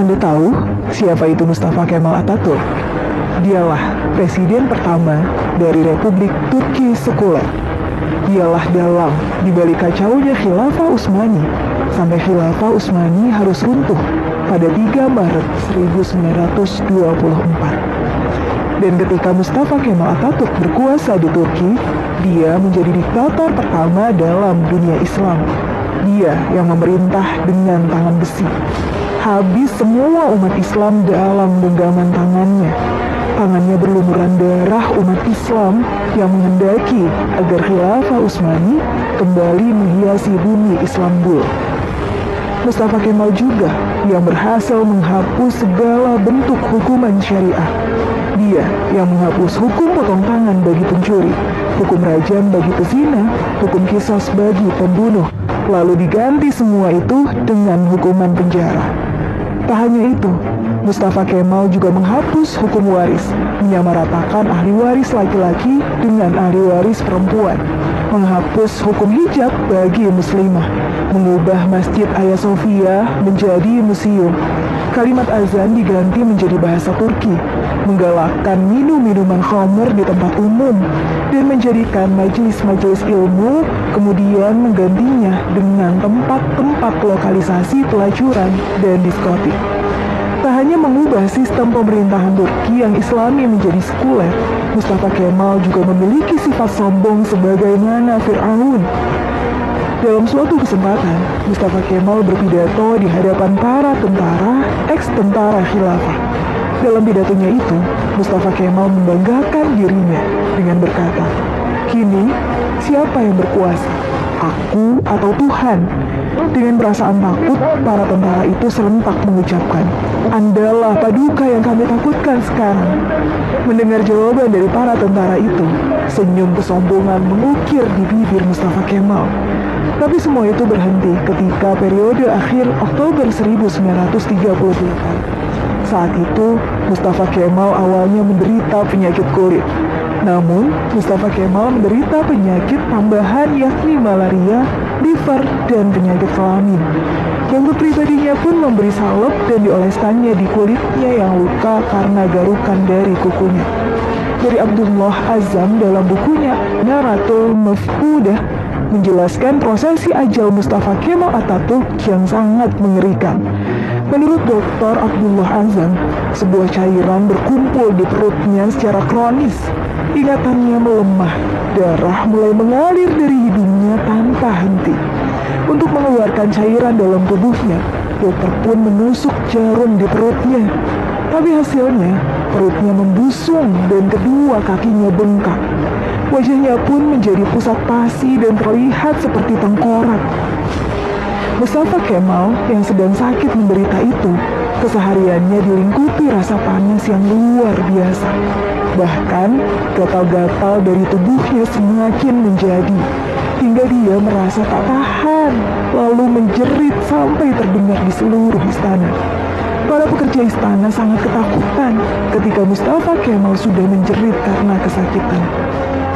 Anda tahu siapa itu Mustafa Kemal Atatürk? Dialah presiden pertama dari Republik Turki sekuler. Dialah dalang di balik kacaunya Khilafah Utsmani sampai Khilafah Utsmani harus runtuh pada 3 Maret 1924. Dan ketika Mustafa Kemal Atatürk berkuasa di Turki, dia menjadi diktator pertama dalam dunia Islam. Dia yang memerintah dengan tangan besi. Habis semua umat Islam dalam genggaman tangannya. Tangannya berlumuran darah umat Islam yang menghendaki agar Khilafah Utsmani kembali menghiasi bumi Istanbul. Mustafa Kemal juga yang berhasil menghapus segala bentuk hukuman syariah. Dia yang menghapus hukum potong tangan bagi pencuri, hukum rajam bagi pezina, hukum qisas bagi pembunuh, lalu diganti semua itu dengan hukuman penjara. Tak hanya itu, Mustafa Kemal juga menghapus hukum waris, menyamaratakan ahli waris laki-laki dengan ahli waris perempuan, menghapus hukum hijab bagi muslimah, mengubah Masjid Hagia Sophia menjadi museum, kalimat azan diganti menjadi bahasa Turki, menggalakkan minum-minuman khamr di tempat umum, dan menjadikan majelis-majelis ilmu, kemudian menggantinya dengan tempat-tempat lokalisasi pelacuran dan diskotik. Tak hanya mengubah sistem pemerintahan Turki yang Islami menjadi sekuler, Mustafa Kemal juga memiliki sifat sombong sebagaimana Fir'aun. Dalam suatu kesempatan, Mustafa Kemal berpidato di hadapan para tentara, ex-tentara khilafah. Dalam pidatonya itu, Mustafa Kemal membanggakan dirinya dengan berkata, "Kini, siapa yang berkuasa? Aku atau Tuhan?" Dengan perasaan takut, para tentara itu serentak mengucapkan, "Andalah paduka yang kami takutkan sekarang." Mendengar jawaban dari para tentara itu, senyum kesombongan mengukir di bibir Mustafa Kemal. Tapi semua itu berhenti ketika periode akhir Oktober 1938. Saat itu, Mustafa Kemal awalnya menderita penyakit kulit. Namun, Mustafa Kemal menderita penyakit tambahan yakni malaria, liver, dan penyakit kelamin. Dokter pribadinya pun memberi salep dan dioleskannya di kulitnya yang luka karena garukan dari kukunya. Dari Abdullah Azzam dalam bukunya Naratul Mafqudah menjelaskan prosesi ajal Mustafa Kemal Atatürk yang sangat mengerikan. Menurut Dr. Abdullah Azzam, sebuah cairan berkumpul di perutnya secara kronis. Ingatannya melemah, darah mulai mengalir dari hidungnya tanpa henti. Untuk mengeluarkan cairan dalam tubuhnya, dokter pun menusuk jarum di perutnya. Tapi hasilnya, perutnya membusung dan kedua kakinya bengkak. Wajahnya pun menjadi pusat pasi dan terlihat seperti tengkorak. Mustafa Kemal yang sedang sakit menderita itu, kesehariannya dilingkupi rasa panas yang luar biasa. Bahkan, gatal-gatal dari tubuhnya semakin menjadi, hingga dia merasa tak tahan, lalu menjerit sampai terdengar di seluruh istana. Para pekerja istana sangat ketakutan ketika Mustafa Kemal sudah menjerit karena kesakitan.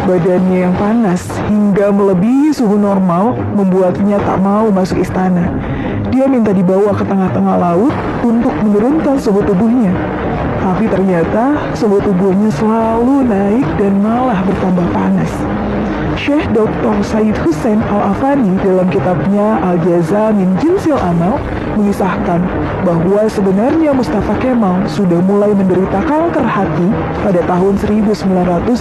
Badannya yang panas hingga melebihi suhu normal membuatnya tak mau masuk istana. Dia minta dibawa ke tengah-tengah laut untuk menurunkan suhu tubuhnya. Tapi ternyata suhu tubuhnya selalu naik dan malah bertambah panas. Syekh Dr. Said Hussein Al-Afani dalam kitabnya Al-Jaza min Jinsil Amal mengisahkan bahwa sebenarnya Mustafa Kemal sudah mulai menderita kanker hati pada tahun 1936.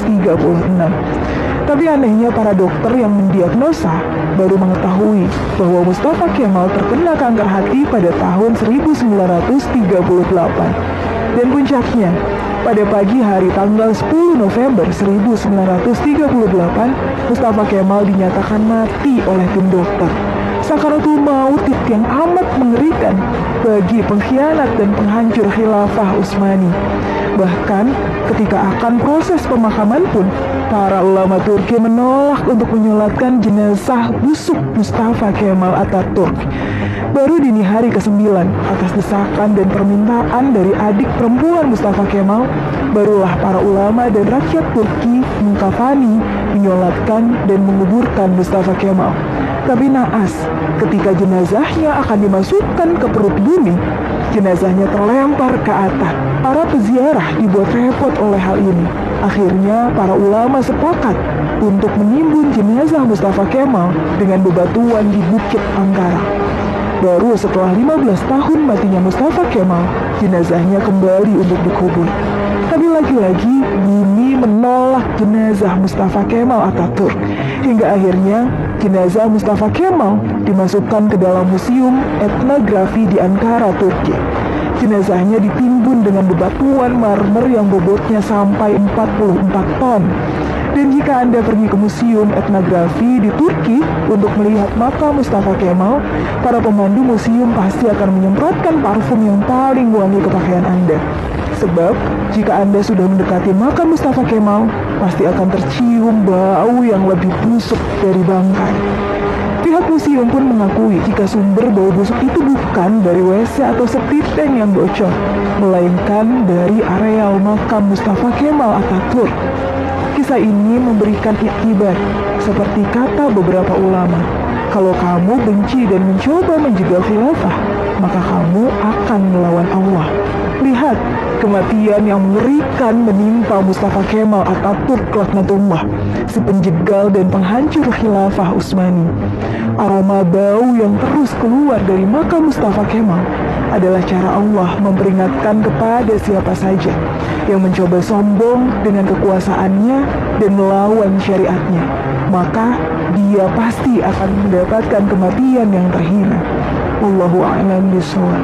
Tapi anehnya para dokter yang mendiagnosa baru mengetahui bahwa Mustafa Kemal terkena kanker hati pada tahun 1938. Dan puncaknya, pada pagi hari tanggal 10 November 1938, Mustafa Kemal dinyatakan mati oleh tim dokter. Sakaratul maut yang amat mengerikan bagi pengkhianat dan penghancur khilafah Utsmani. Bahkan ketika akan proses pemakaman pun, para ulama Turki menolak untuk menyolatkan jenazah busuk Mustafa Kemal Atatürk. Baru dini hari ke-9, atas desakan dan permintaan dari adik perempuan Mustafa Kemal, barulah para ulama dan rakyat Turki mengkafani, menyolatkan dan menguburkan Mustafa Kemal. Tapi naas, ketika jenazahnya akan dimasukkan ke perut bumi, jenazahnya terlempar ke atap. Para peziarah dibuat repot oleh hal ini. Akhirnya para ulama sepakat untuk menimbun jenazah Mustafa Kemal dengan bebatuan di Bukit Angkara. Baru setelah 15 tahun matinya Mustafa Kemal, jenazahnya kembali untuk dikubur. Tapi lagi-lagi bumi menolak jenazah Mustafa Kemal Atatürk. Hingga akhirnya jenazah Mustafa Kemal dimasukkan ke dalam museum etnografi di Ankara, Turki. Jenazahnya ditimbun dengan bebatuan marmer yang bobotnya sampai 44 ton. Dan jika Anda pergi ke museum etnografi di Turki untuk melihat makam Mustafa Kemal, para pemandu museum pasti akan menyemprotkan parfum yang paling wangi ke pakaian Anda. Sebab, jika Anda sudah mendekati makam Mustafa Kemal, pasti akan tercium bau yang lebih busuk dari bangkai. Pihak museum pun mengakui jika sumber bau busuk itu bukan dari WC atau septic tank yang bocor, melainkan dari areal makam Mustafa Kemal Atatürk. Kisah ini memberikan iktibar, seperti kata beberapa ulama, kalau kamu benci dan mencoba menjegal khilafah, maka kamu akan melawan Allah. Lihat, kematian yang mengerikan menimpa Mustafa Kemal Atatürk laknatullah, si penjegal dan penghancur khilafah Utsmani. Aroma bau yang terus keluar dari makam Mustafa Kemal adalah cara Allah memperingatkan kepada siapa saja yang mencoba sombong dengan kekuasaannya dan melawan syariatnya, maka dia pasti akan mendapatkan kematian yang terhina. Wallahu a'lam bishawab.